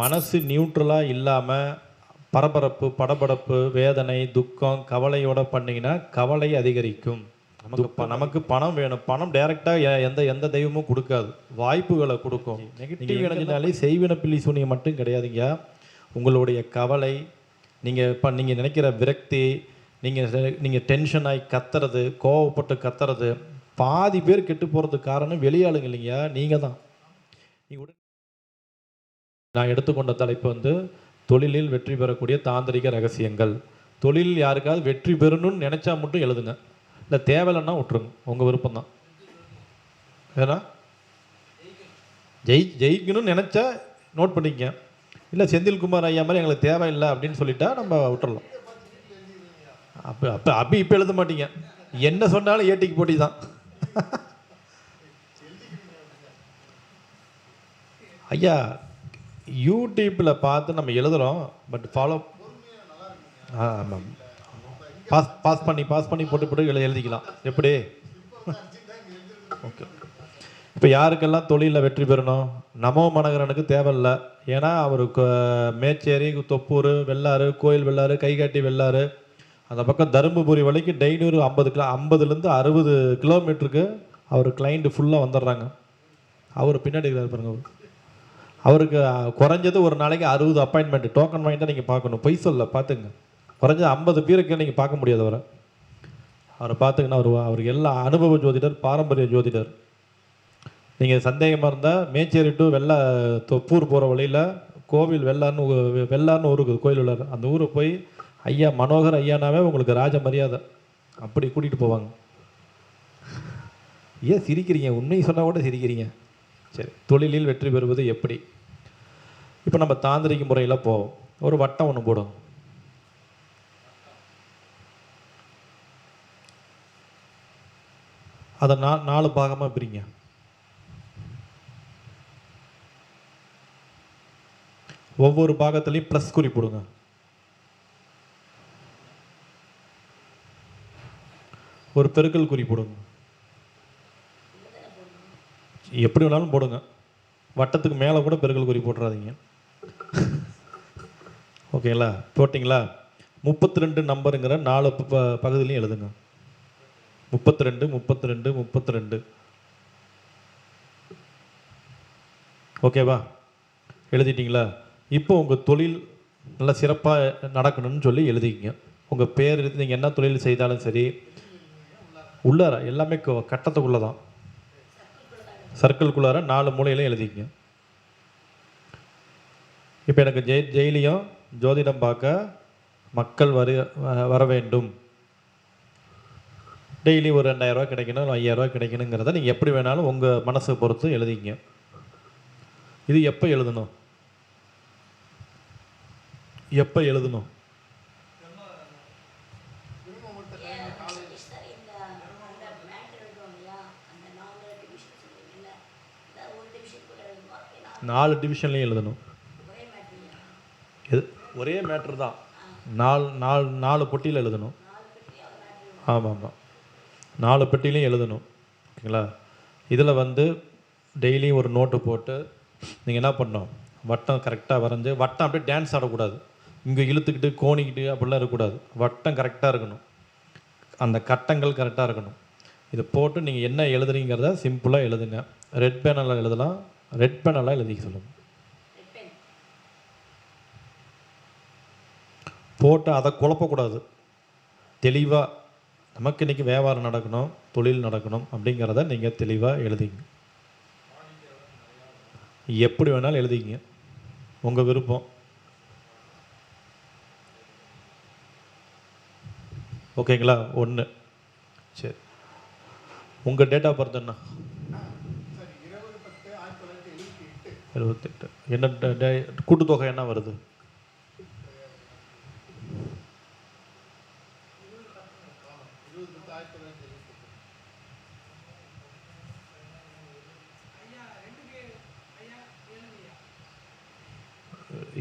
மனசு நியூட்ரலாக இல்லாமல் பரபரப்பு, படபடப்பு, வேதனை, துக்கம், கவலையோட பண்ணிங்கன்னா கவலை அதிகரிக்கும். நமக்கு பணம் வேணும். பணம் டைரெக்டாக எந்த எந்த தெய்வமும் கொடுக்காது, வாய்ப்புகளை கொடுக்கும். நெகட்டிவ் எனர்ஜினாலே செய்வின பில்லி சூனியம் மட்டும் கிடையாதுங்க. உங்களுடைய கவலை, நீங்கள் நினைக்கிற விரக்தி, நீங்கள் டென்ஷன் ஆகி கத்துறது, கோவப்பட்டு கத்துறது, பாதி பேர் கெட்டு போகிறதுக்கு காரணம் வெளியாளுங்க இல்லைங்க, நீங்கள் தான். நான் எடுத்துக்கொண்ட தலைப்பு வந்து தொழிலில் வெற்றி பெறக்கூடிய தாந்திரிக ரகசியங்கள். தொழிலில் யாருக்காவது வெற்றி பெறணும்னு நினச்சா மட்டும் எழுதுங்க, இல்லை தேவையில்லைன்னா விட்டுருங்க, உங்கள் விருப்பம் தான். ஏன்னா ஜெயிக்கணும்னு நினச்சா நோட் பண்ணிக்க, இல்லை செந்தில்குமார் ஐயா மாதிரி எங்களுக்கு தேவையில்லை அப்படின்னு சொல்லிட்டா நம்ம விட்டுறலாம். இப்போ எழுத மாட்டீங்க, என்ன சொன்னாலும் ஏட்டிக்கு போட்டி தான். ஐயா யூடியூப்பில் பார்த்து நம்ம எழுதுகிறோம், பட் ஃபாலோ ஆமாம், பாஸ் பண்ணி போட்டு எழுதிக்கலாம். எப்படி? ஓகே. இப்போ யாருக்கெல்லாம் தொழிலில் வெற்றி பெறணும்? நமோ மனகரனுக்கு தேவையில்லை. ஏன்னா அவருக்கு மேச்சேரி, தொப்பூர், வெள்ளாறு, கோயில் வெள்ளாறு, கைகாட்டி வெள்ளாறு, அந்த பக்கம் தருமபுரி வரைக்கும் டெய்லி ஒரு 50லேருந்து 60 கிலோமீட்டருக்கு அவர் கிளைண்ட்டு ஃபுல்லாக வந்துடுறாங்க. அவர் பின்னாடி இருக்கிறார் பாருங்க, அவருக்கு குறைஞ்சது ஒரு நாளைக்கு 60 அப்பாயின்மெண்ட் டோக்கன் வாங்கிட்டு நீங்கள் பார்க்கணும். பொய் சொல்ல பார்த்துங்க, குறைஞ்சது 50 பேருக்கு நீங்கள் பார்க்க முடியாது அவரை பார்த்துங்கன்னா அவருக்கு எல்லா அனுபவ ஜோதிடர், பாரம்பரிய ஜோதிடர். நீங்கள் சந்தேகமாக இருந்தால் மேச்சேரி டு தொப்பூர் போகிற வழியில் கோவில் வெள்ளார்னு ஊருக்கு கோயில் உள்ளார், அந்த ஊருக்கு போய் ஐயா மனோகர் ஐயானாவே உங்களுக்கு ராஜ மரியாதை, அப்படி கூட்டிகிட்டு போவாங்க. ஏன் சிரிக்கிறீங்க? உண்மை சொன்னால் கூட சிரிக்கிறீங்க. சரி, தொழிலில் வெற்றி பெறுவது எப்படி? இப்போ நம்ம தாந்திரிக முறையில் போவோம். ஒரு வட்டம் ஒன்று போடும், அதை 4 பாகமாக பிரிங்க. ஒவ்வொரு பாகத்துலையும் ப்ளஸ் குறி போடுங்க. ஒரு பெருக்கல் குறி போடுங்க. எப்படி வேணாலும் போடுங்க, வட்டத்துக்கு மேலே கூட பெருக்கல் குறி போட்டுறாதீங்க. ஓகேங்களா? போட்டிங்களா? 32 நம்பருங்கிற 4 பகுதியிலையும் எழுதுங்க. 32 32 32. ஓகேவா? எழுதிட்டிங்களா? இப்போ உங்கள் தொழில் நல்லா சிறப்பாக நடக்கணும்னு சொல்லி எழுதிக்கிங்க. உங்கள் பேர் எடுத்து நீங்கள் என்ன தொழில் செய்தாலும் சரி, உள்ளார எல்லாமே கட்டத்துக்குள்ளே தான், சர்க்கிள்குள்ளார 4 மூலையிலையும் எழுதிக்கங்க. இப்போ எனக்கு ஜெயிலியும் ஜோதிடம் பார்க்க மக்கள் வர வேண்டும், டெய்லி ஒரு 2000 ரூபா கிடைக்கணும், 5000 ரூபா கிடைக்கணுங்கிறத நீங்கள் எப்படி வேணாலும் உங்கள் மனசை பொறுத்து எழுதிங்க. இது எப்போ எழுதணும்? நாலு டிவிஷன்லையும் எழுதணும். ஒரே மேட்ரு தான், 4 பொட்டியில் எழுதணும். ஆமாம், 4 பெட்டிலையும் எழுதணும். ஓகேங்களா? இதில் வந்து டெய்லியும் ஒரு நோட்டு போட்டு நீங்கள் என்ன பண்ணணும், வட்டம் கரெக்டாக வரைஞ்சி, வட்டம் அப்படியே டான்ஸ் ஆடக்கூடாது, இங்கே இழுத்துக்கிட்டு கோணிக்கிட்டு அப்படிலாம் இருக்கக்கூடாது. வட்டம் கரெக்டாக இருக்கணும், அந்த கட்டங்கள் கரெக்டாக இருக்கணும். இதை போட்டு நீங்கள் என்ன எழுதுறீங்கிறத சிம்பிளாக எழுதுங்க. ரெட் பேனலாக எழுதலாம், ரெட் பேனலாக எழுதிக்க சொல்லுங்கள். போட்டு அதை குழப்பக்கூடாது. தெளிவாக நமக்கு இன்றைக்கி வியாபாரம் நடக்கணும், தொழில் நடக்கணும் அப்படிங்கிறத நீங்கள் தெளிவாக எழுதிங்க. எப்படி வேணாலும் எழுதிங்க, உங்கள் விருப்பம். ஓகேங்களா? 1. சரி, உங்கள் டேட் ஆஃப் பர்த் என்ன? 78. என்ன கூட்டுத்தொகை என்ன வருது?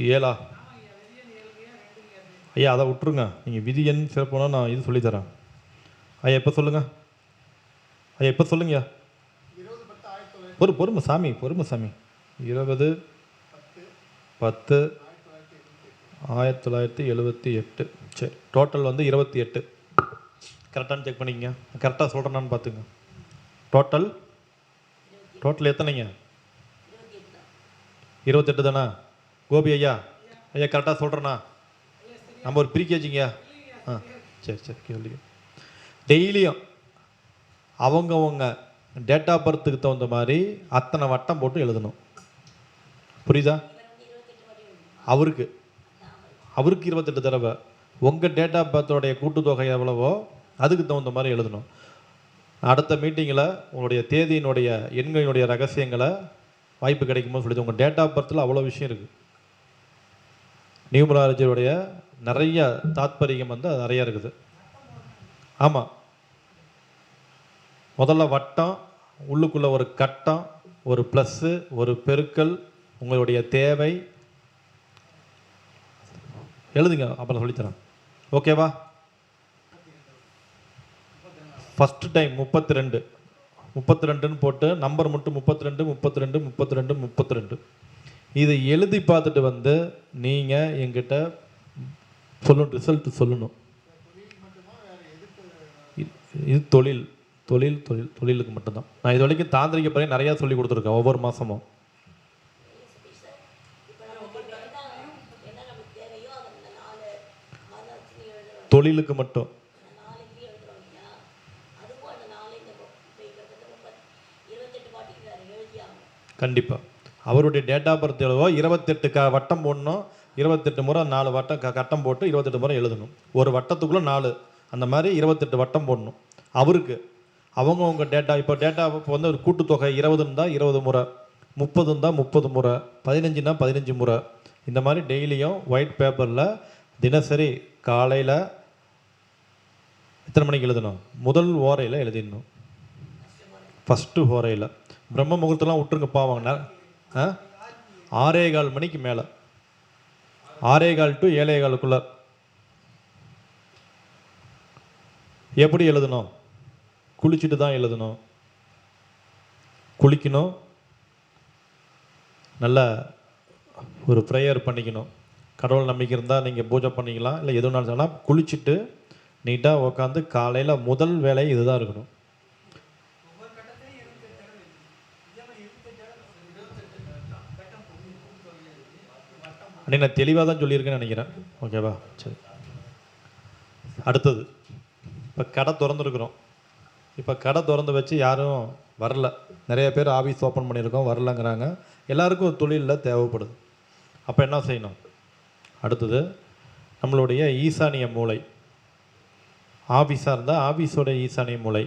7. ஐயா அதை விட்டுருங்க, நீங்கள் விதி எண் சிறப்புனா நான் இது சொல்லித்தரேன். ஐயா எப்போ சொல்லுங்கள், ஐயா எப்போ சொல்லுங்கய்யா. பொறுமை சாமி, 20 10 1978. சரி, டோட்டல் வந்து 28. கரெக்டானு செக் பண்ணிக்கங்க. கரெக்டாக சொல்கிறேன்னான்னு பார்த்துங்க. டோட்டல் எத்தனைங்க? 28 தானா? கோபி ஐயா கரெக்டாக சொல்கிறேண்ணா. நம்ம ஒரு ப்ரீகேஜிங்க. சரி கேள்வி. டெய்லியும் அவங்கவுங்க டேட் ஆஃப் பர்த்துக்கு தகுந்த மாதிரி அத்தனை வட்டம் போட்டு எழுதணும். புரியுதா? அவருக்கு 28 தடவை. உங்கள் டேட் ஆஃப் பர்த்தோடைய கூட்டுத்தொகை எவ்வளவோ அதுக்கு தகுந்த மாதிரி எழுதணும். அடுத்த மீட்டிங்கில் உங்களுடைய தேதியினுடைய எண்களினுடைய ரகசியங்களை வாய்ப்பு கிடைக்கும்போது சொல்லிது. உங்கள் டேட் ஆஃப் பர்த்தில் அவ்வளோ விஷயம் இருக்குது. நியூமராலஜியோடைய நிறைய தாத்பரியம் வந்து அது நிறையா இருக்குது. ஆமாம், முதல்ல வட்டம், உள்ளுக்குள்ளே ஒரு கட்டம், ஒரு ப்ளஸ்ஸு, ஒரு பெருக்கல், உங்களுடைய தேவை எழுதுங்க. அப்புறம் சொல்லித்தரேன். ஓகேவா? ஃபஸ்ட்டு டைம் 32ன்னு போட்டு நம்பர் மட்டும் 32 இது எழுதி பார்த்துட்டு வந்து நீங்கள் எங்கிட்ட சொல்லணும், ரிசல்ட் சொல்லணும். இது தொழிலுக்கு மட்டும்தான். நான் இது வரைக்கும் தாந்திரிக பறையை நிறையா சொல்லி கொடுத்துருக்கேன் ஒவ்வொரு மாதமும். தொழிலுக்கு மட்டும். கண்டிப்பாக அவருடைய டேட் ஆஃப் பர்த் எவ்வளவோ 28 வட்டம் போடணும். 28 முறை 4 வட்டம் கட்டம் போட்டு 28 முறை எழுதணும். ஒரு வட்டத்துக்குள்ளே 4, அந்த மாதிரி 28 வட்டம் போடணும். அவருக்கு அவங்கவுங்க டேட்டா இப்போ வந்து ஒரு கூட்டுத்தொகை 20 இருந்தால் 20 முறை, 30 இருந்தால் 30 முறை, 15னா 15 முறை. இந்த மாதிரி டெய்லியும் ஒயிட் பேப்பரில் தினசரி காலையில் எத்தனை மணிக்கு எழுதணும்? முதல் ஓரையில் எழுதிடணும். ஃபஸ்ட்டு ஓரையில். பிரம்ம முகூர்த்தம்லாம் விட்டுருங்க பாவாங்கண்ணா. 6:15 மணிக்கு மேலே, 6:15 to 7:15 எப்படி எழுதணும்? குளிச்சுட்டு தான் எழுதணும். குளிக்கணும், நல்ல ஒரு ப்ரேயர் பண்ணிக்கணும். கடவுள் நம்பிக்கை இருந்தால் நீங்கள் பூஜை பண்ணிக்கலாம், இல்லை எதுனாலும் சொன்னால் குளிச்சுட்டு நீட்டாக உட்காந்து காலையில் முதல் வேலை இதுதான் இருக்கணும். அன்றைக்கி நான் தெளிவாக தான் சொல்லியிருக்கேன்னு நினைக்கிறேன். ஓகேவா? சரி, அடுத்தது இப்போ கடை திறந்துருக்குறோம். இப்போ கடை திறந்து வச்சு யாரும் வரல. நிறைய பேர் ஆஃபீஸ் ஓப்பன் பண்ணியிருக்கோம், வரலங்கிறாங்க. எல்லாருக்கும் ஒரு தொழிலில் தேவைப்படுது. அப்போ என்ன செய்யணும்? அடுத்தது நம்மளுடைய ஈசானிய மூளை. ஆஃபீஸாக இருந்தால் ஆஃபீஸோட ஈசானிய மூளை,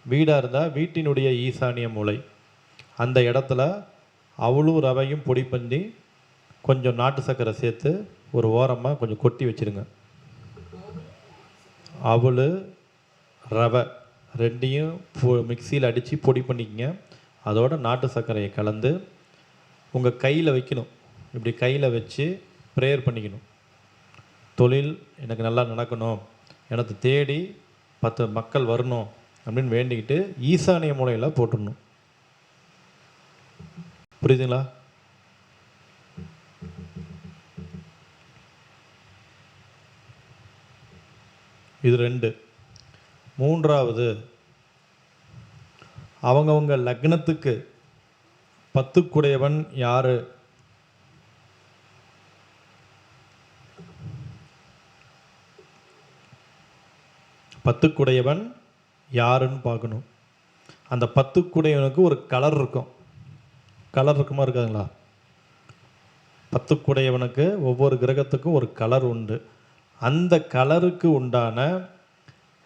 வீடாக இருந்தால் வீட்டினுடைய ஈசானிய மூளை. அந்த இடத்துல அவளும் ரவையும் பொடி பண்ணி கொஞ்சம் நாட்டு சர்க்கரை சேர்த்து ஒரு ஓரமாக கொஞ்சம் கொட்டி வச்சுருங்க. அவள் ரவை ரெண்டையும் மிக்சியில் அடித்து பொடி பண்ணிக்கங்க. அதோட நாட்டு சர்க்கரையை கலந்து உங்கள் கையில் வைக்கணும். இப்படி கையில் வச்சு ப்ரேயர் பண்ணிக்கணும். தொழில் எனக்கு நல்லா நடக்கணும், எனக்கு தேடி 10 மக்கள் வரணும் அப்படின்னு வேண்டிக்கிட்டு ஈசானிய மூலையில் போட்டுடணும். புரியுதுங்களா? இது 2. 3வது, அவங்கவுங்க லக்னத்துக்கு 10 யார்? பத்துக்குடையவன் யாருன்னு பார்க்கணும். அந்த 10 ஒரு கலர் இருக்கும். கலர் இருக்குமா இருக்காதுங்களா? 10 ஒவ்வொரு கிரகத்துக்கும் ஒரு கலர் உண்டு. அந்த கலருக்கு உண்டான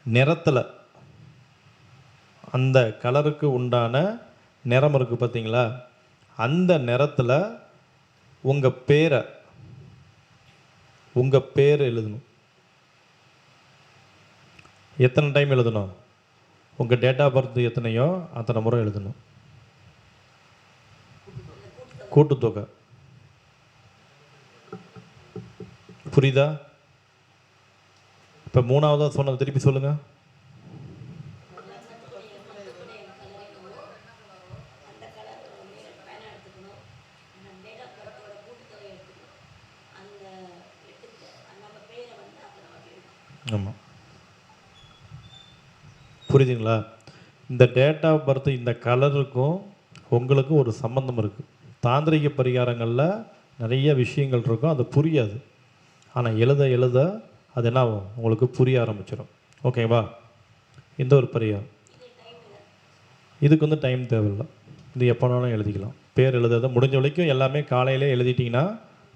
நிறத்தில், அந்த கலருக்கு உண்டான நிறம் இருக்குது பார்த்தீங்களா? அந்த நிறத்தில் உங்கள் பேர் எழுதணும். எத்தனை டைம் எழுதணும்? உங்கள் டேட் ஆஃப் பர்த் எத்தனையோ அத்தனை முறை எழுதணும். கூட்டுத்தொகை. புரியுதா? இப்போ 3ஆவதாக சொன்னது திருப்பி சொல்லுங்கள். ஆமாம், புரியுதுங்களா? இந்த டேட் ஆஃப் பர்த் இந்த கலருக்கும் உங்களுக்கும் ஒரு சம்மந்தம் இருக்குது. தாந்திரிக பரிகாரங்களில் நிறைய விஷயங்கள் இருக்கும், அது புரியாது. ஆனால் எழுத எழுத அது என்ன ஆகும், உங்களுக்கு புரிய ஆரம்பிச்சிடும். ஓகேவா? இந்த ஒரு பரிகாரம் இதுக்கு வந்து டைம் தேவையில்லை. இது எப்போ வேணாலும் எழுதிக்கலாம். பேர் எழுதுறத முடிஞ்ச வரைக்கும் எல்லாமே காலையிலே எழுதிட்டிங்கன்னா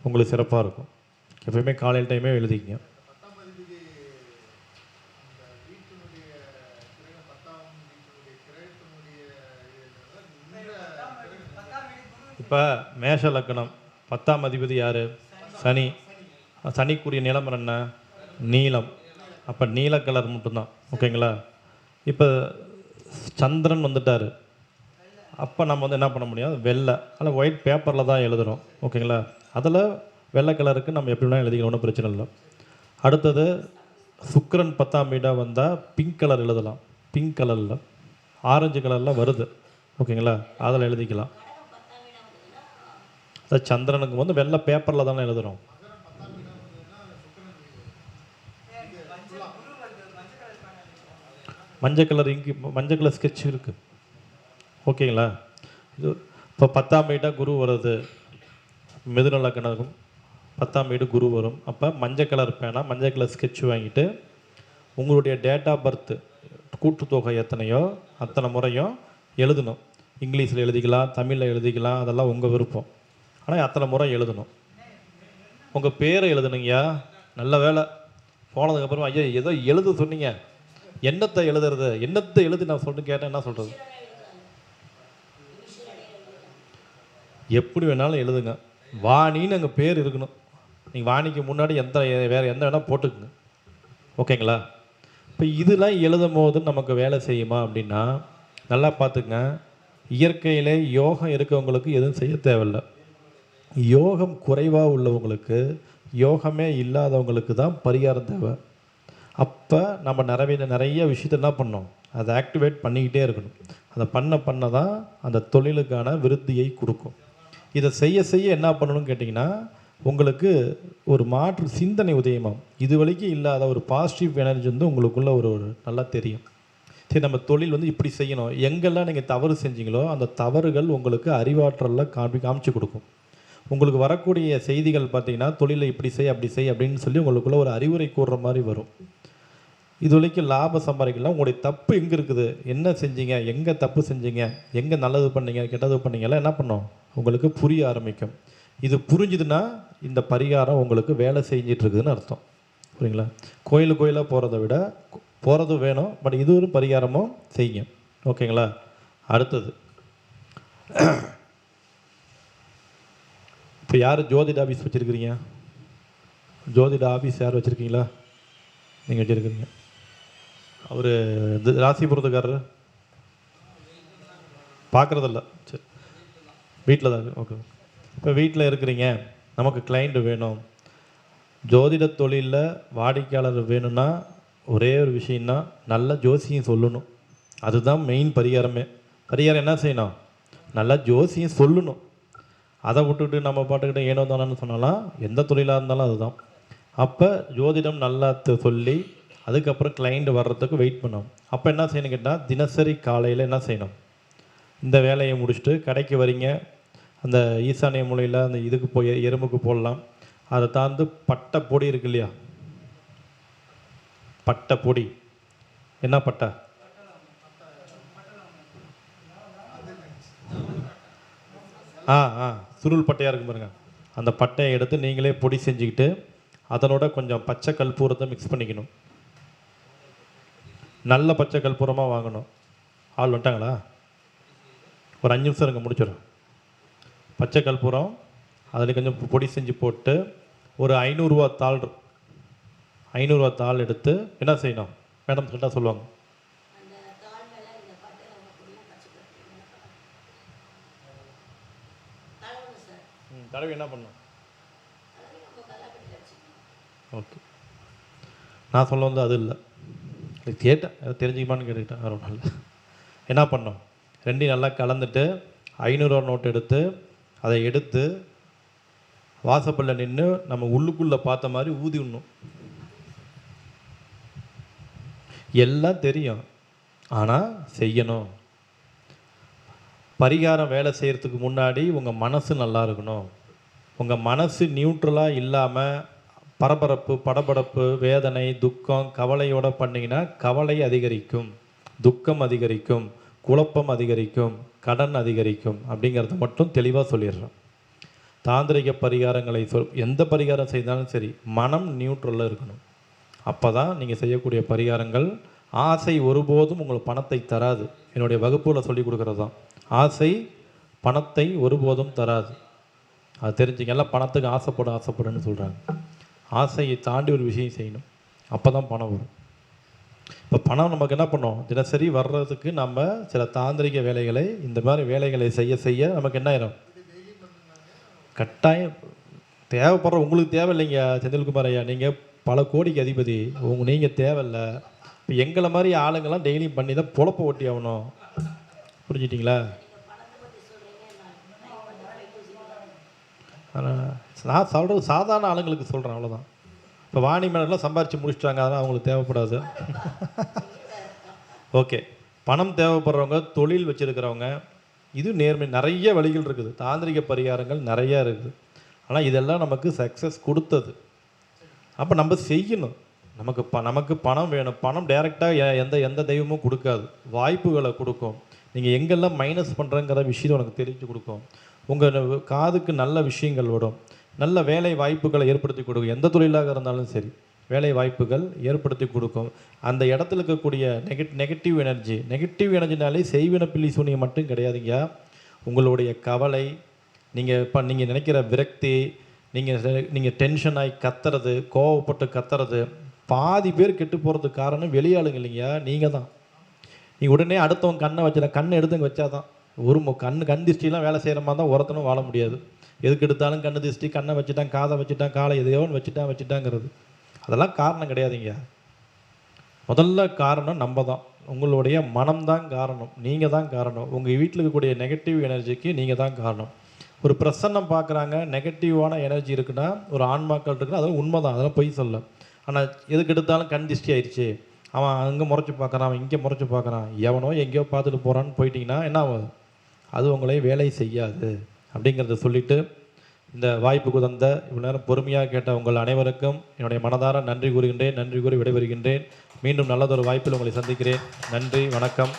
உங்களுக்கு சிறப்பாக இருக்கும். எப்பயுமே காலையில் டைமே எழுதிக்கிங்க. இப்போ மேஷ லக்கணம் 10ஆம் அதிபதி யார்? சனி. சனிக்குரிய நிலம் என்ன? நீலம். அப்போ நீல கலர் மட்டும்தான். ஓகேங்களா? இப்போ சந்திரன் வந்துட்டார், அப்போ நம்ம வந்து என்ன பண்ண முடியாது, வெள்ளை அதில் ஒயிட் பேப்பரில் தான் எழுதுகிறோம். ஓகேங்களா? அதில் வெள்ளை கலருக்கு நம்ம எப்படி வேணால் எழுதிக்கலாம், ஒன்றும் பிரச்சனை இல்லை. அடுத்தது சுக்கிரன் 10ஆம் வீடாக வந்தால் பிங்க் கலர் எழுதலாம். பிங்க் கலரில் ஆரஞ்சு கலரில் வருது. ஓகேங்களா? அதில் எழுதிக்கலாம். அது சந்திரனுக்கு வந்து வெள்ளை பேப்பரில் தானே எழுதுகிறோம். மஞ்சள் கலர் இங்கு மஞ்சள் கலர் ஸ்கெட்ச் இருக்குது. ஓகேங்களா? இது இப்போ 10ஆம் வீடாக குரு வருது, மிதுன லக்னம் 10ஆம் வீடு குரு வரும். அப்போ மஞ்சள் கலர் பேனா மஞ்சள் கலர் ஸ்கெட்ச் வாங்கிட்டு உங்களுடைய டேட் ஆஃப் பர்த்து கூட்டுத்தொகை எத்தனையோ அத்தனை முறையும் எழுதணும். இங்கிலீஷில் எழுதிக்கலாம், தமிழில் எழுதிக்கலாம், அதெல்லாம் உங்கள் விருப்பம். ஆனால் அத்தனை முறை எழுதணும். உங்கள் பேரை எழுதணுங்கய்யா. நல்ல வேலை போனதுக்கப்புறம் ஐயா ஏதோ எழுத சொன்னீங்க, என்னத்தை எழுதுறது, என்னத்தை எழுதி நான் சொல்லிட்டு கேட்டேன், என்ன சொல்கிறது? எப்படி வேணாலும் எழுதுங்க. வாணின்னு அங்கே பேர் இருக்கணும். நீங்கள் வாணிக்கு முன்னாடி வேறு எந்த வேணால் போட்டுக்குங்க. ஓகேங்களா? இப்போ இதெல்லாம் எழுதும் போது நமக்கு வேலை செய்யுமா அப்படின்னா நல்லா பார்த்துங்க. இயற்கையிலே யோகம் இருக்கவங்களுக்கு எதுவும் செய்ய தேவையில்லை. யோகம் குறைவாக உள்ளவங்களுக்கு, யோகமே இல்லாதவங்களுக்கு தான் பரிகாரம் தேவை. அப்போ நம்ம நிறைய விஷயத்தை என்ன பண்ணணும், அதை ஆக்டிவேட் பண்ணிக்கிட்டே இருக்கணும். அதை பண்ண தான் அந்த தொழிலுக்கான விருத்தியை கொடுக்கும். இதை செய்ய செய்ய என்ன பண்ணணும்னு கேட்டிங்கன்னா உங்களுக்கு ஒரு மாற்று சிந்தனை உதயமாகும். இது வரைக்கும் இல்லாத ஒரு பாசிட்டிவ் எனர்ஜி வந்து உங்களுக்குள்ளே ஒரு நல்லா தெரியும். சரி, நம்ம தொழில் வந்து இப்படி செய்யணும். எங்கெல்லாம் நீங்கள் தவறு செஞ்சீங்களோ அந்த தவறுகள் உங்களுக்கு அறிவாற்றலில் காமிச்சு கொடுக்கும். உங்களுக்கு வரக்கூடிய செய்திகள் பார்த்திங்கன்னா தொழிலை இப்படி செய் அப்படி செய் அப்படின்னு சொல்லி உங்களுக்குள்ளே ஒரு அறிவுரை கூறுற மாதிரி வரும். இது வரைக்கும் லாபம் சம்பாதிக்கலாம். உங்களுடைய தப்பு எங்கே இருக்குது, என்ன செஞ்சீங்க, எங்கே தப்பு செஞ்சீங்க, எங்கே நல்லது பண்ணீங்க, கெட்டது பண்ணீங்கலாம் என்ன பண்ணோம் உங்களுக்கு புரிய ஆரம்பிக்கும். இது புரிஞ்சுதுன்னா இந்த பரிகாரம் உங்களுக்கு வேலை செஞ்சிட்ருக்குதுன்னு அர்த்தம். புரியுங்களா? கோயிலாக போகிறத விட போகிறது வேணும், பட் இது ஒரு பரிகாரமும் செய்யுங்க. ஓகேங்களா? அடுத்தது இப்போ யார் ஜோதிட ஆஃபீஸ் வச்சுருக்கிறீங்க? ஜோதிட ஆஃபீஸ் யார் வச்சுருக்கீங்களா? நீங்கள் வச்சுருக்கிறீங்க. அவர் ராசிபுரத்துக்காரர் பார்க்குறதில்ல. சரி, வீட்டில் தான் இருக்கு. ஓகே. இப்போ வீட்டில் இருக்கிறீங்க, நமக்கு கிளைண்ட் வேணும், ஜோதிட தொழிலில் வாடிக்கையாளர் வேணும்னா ஒரே ஒரு விஷயந்தான், நல்ல ஜோசியம் சொல்லணும். அதுதான் மெயின் பரிகாரமே. பரிகாரம் என்ன செய்யணும், நல்லா ஜோசியம் சொல்லணும். அதை விட்டுட்டு நம்ம பாட்டுக்கிட்ட ஏனோ தானோன்னு சொன்னாலாம் எந்த தொழிலாக இருந்தாலும் அதுதான். அப்போ ஜோதிடம் நல்லா சொல்லி அதுக்கப்புறம் கிளைண்ட் வர்றதுக்கு வெயிட் பண்ணணும். அப்போ என்ன செய்யணும் கேட்டால் தினசரி காலையில் என்ன செய்யணும், இந்த வேலையை முடிச்சுட்டு கடைக்கு வரீங்க, அந்த ஈசானிய மூலையில் அந்த இதுக்கு போய் எறும்புக்கு போடலாம். அதை தாழ்ந்து பட்டை பொடி இருக்கு இல்லையா, பட்டை பொடி, என்ன பட்டை, சுருள் பட்டையாக இருக்கும் பாருங்க, அந்த பட்டையை எடுத்து நீங்களே பொடி செஞ்சுக்கிட்டு அதனோட கொஞ்சம் பச்சை கற்பூரத்தை மிக்ஸ் பண்ணிக்கணும். நல்ல பச்சை கற்பூரமாக வாங்கணும். ஆள் வந்துட்டாங்களா? ஒரு 5 நிமிஷம் இருங்க, முடிச்சிடும். பச்சை கற்பூரம் அதில் கொஞ்சம் பொடி செஞ்சு போட்டு ஒரு 500 ரூபா தாள், 500 ரூபா தாள் எடுத்து என்ன செய்யணும் மேடம் சொல்லிட்டா சொல்லுவாங்க, தடவை என்ன பண்ணும். ஓகே, நான் சொல்ல வந்து அது இல்லை, கேட்டேன் தெரிஞ்சுக்குமான்னு கேட்டுக்கிட்டேன். வேறு ஒன்றும் இல்லை. என்ன பண்ணோம், ரெண்டையும் நல்லா கலந்துட்டு 500 ரூபா நோட்டு எடுத்து அதை எடுத்து வாசப்பல்ல நின்று நம்ம உள்ளுக்குள்ளே பார்த்த மாதிரி ஊதி விடணும். எல்லாம் தெரியும், ஆனால் செய்யணும். பரிகாரம் வேலை செய்கிறதுக்கு முன்னாடி உங்கள் மனசு நல்லா இருக்கணும். உங்கள் மனசு நியூட்ரலாக இல்லாமல் பரபரப்பு, படபடப்பு, வேதனை, துக்கம், கவலையோடு பண்ணிங்கன்னா கவலை அதிகரிக்கும், துக்கம் அதிகரிக்கும், குழப்பம் அதிகரிக்கும், கடன் அதிகரிக்கும். அப்படிங்கிறத மட்டும் தெளிவாக சொல்லிடுறேன். தாந்திரிக பரிகாரங்களை எந்த பரிகாரம் செய்தாலும் சரி, மனம் நியூட்ரலில் இருக்கணும். அப்போ தான் நீங்கள் செய்யக்கூடிய பரிகாரங்கள். ஆசை ஒருபோதும் உங்களுக்கு பணத்தை தராது. என்னுடைய வகுப்பில் சொல்லி கொடுக்குறது தான். ஆசை பணத்தை ஒருபோதும் தராது. அது தெரிஞ்சுங்க. எல்லாம் பணத்துக்கு ஆசைப்படுன்னு சொல்கிறாங்க. ஆசையை தாண்டி ஒரு விஷயம் செய்யணும், அப்போ தான் பணம் வரும். இப்போ பணம் நமக்கு என்ன பண்ணோம், தினசரி வர்றதுக்கு நம்ம சில தாந்திரிக வேலைகளை, இந்த மாதிரி வேலைகளை செய்ய செய்ய நமக்கு என்ன ஆயிரும், கட்டாயம் தேவைப்படுற. உங்களுக்கு தேவையில்லைங்க செந்தில்குமார் ஐயா, நீங்கள் பல கோடிக்கு அதிபதி, நீங்கள் தேவையில்லை. இப்போ எங்களை மாதிரி ஆளுங்கள்லாம் டெய்லியும் பண்ணி தான் பொழப்ப ஓட்டி ஆகணும். புரிஞ்சிட்டிங்களா? நான் சொல்கிறது சாதாரண ஆளுங்களுக்கு சொல்கிறேன், அவ்வளோதான். இப்போ வாணி மேலாம் சம்பாரித்து முடிச்சிட்டாங்க, அதெல்லாம் அவங்களுக்கு தேவைப்படாது. ஓகே, பணம் தேவைப்படுறவங்க, தொழில் வச்சுருக்கிறவங்க, இது நேர்மை. நிறைய வழிகள் இருக்குது, தாந்திரிக பரிகாரங்கள் நிறையா இருக்குது. ஆனால் இதெல்லாம் நமக்கு சக்ஸஸ் கொடுத்தது. அப்போ நம்ம செய்யணும். நமக்கு பணம் வேணும். பணம் டைரெக்டாக எந்த தெய்வமும் கொடுக்காது, வாய்ப்புகளை கொடுக்கும். நீங்கள் எங்கெல்லாம் மைனஸ் பண்ணுறங்கிற விஷயம் உனக்கு தெரிஞ்சு கொடுக்கும். உங்கள் காதுக்கு நல்ல விஷயங்கள் வரும், நல்ல வேலை வாய்ப்புகளை ஏற்படுத்தி கொடுக்கும். எந்த தொழிலாக இருந்தாலும் சரி, வேலை வாய்ப்புகள் ஏற்படுத்தி கொடுக்கும். அந்த இடத்துல இருக்கக்கூடிய நெகட்டிவ் எனர்ஜினாலே செய்வின பில்லி சூனியம் மட்டும் கிடையாதுங்க. உங்களுடைய கவலை, நீங்கள் நினைக்கிற விரக்தி, நீங்கள் டென்ஷன் ஆகி கத்துறது, கோவப்பட்டு கத்துறது, பாதி பேர் கெட்டு போகிறதுக்கு காரணம் வெளியாளுங்க இல்லைங்க, நீங்கள் தான். நீங்கள் உடனே அடுத்தவங்க கண்ணை எடுத்துங்க வச்சா தான் ஒரு கண் திருஷ்டிலாம் வேலை செய்கிற மாதிரி தான் ஒருத்தனும் வாழ முடியாது. எதுக்கு எடுத்தாலும் கண்ணு திருஷ்டி, கண்ணை வச்சுட்டான், காதை வச்சுட்டான், காலை எதையோன்னு வச்சுட்டாங்கிறது அதெல்லாம் காரணம் கிடையாதுங்க. முதல்ல காரணம் நம்ம தான். உங்களுடைய மனம்தான் காரணம், நீங்கள் தான் காரணம். உங்கள் வீட்டில் இருக்கக்கூடிய நெகட்டிவ் எனர்ஜிக்கு நீங்கள் தான் காரணம். ஒரு பிரசன்னம் பார்க்குறாங்க, நெகட்டிவான எனர்ஜி இருக்குன்னா, ஒரு ஆன்மாக்கள் இருக்குன்னா, அதெல்லாம் உண்மை தான், அதெல்லாம் பொய் சொல்ல. ஆனால் எதுக்கு எடுத்தாலும் கண் திருஷ்டி ஆயிடுச்சு, அவன் அங்கே முறைச்சி பார்க்குறான், அவன் இங்கே முறைச்சி பார்க்குறான், எவனோ எங்கேயோ பார்த்துட்டு போகிறான்னு போயிட்டிங்கன்னா என்ன ஆகுது, அது உங்களை வேலை செய்யாது. அப்படிங்கிறத சொல்லிவிட்டு, இந்த வாய்ப்புக்கு தந்த இவ்வளோ நேரம் பொறுமையாக கேட்ட உங்கள் அனைவருக்கும் என்னுடைய மனதார நன்றி கூறுகின்றேன். நன்றி கூறி விடைபெறுகின்றேன். மீண்டும் நல்லதொரு வாய்ப்பில் உங்களை சந்திக்கிறேன். நன்றி, வணக்கம்.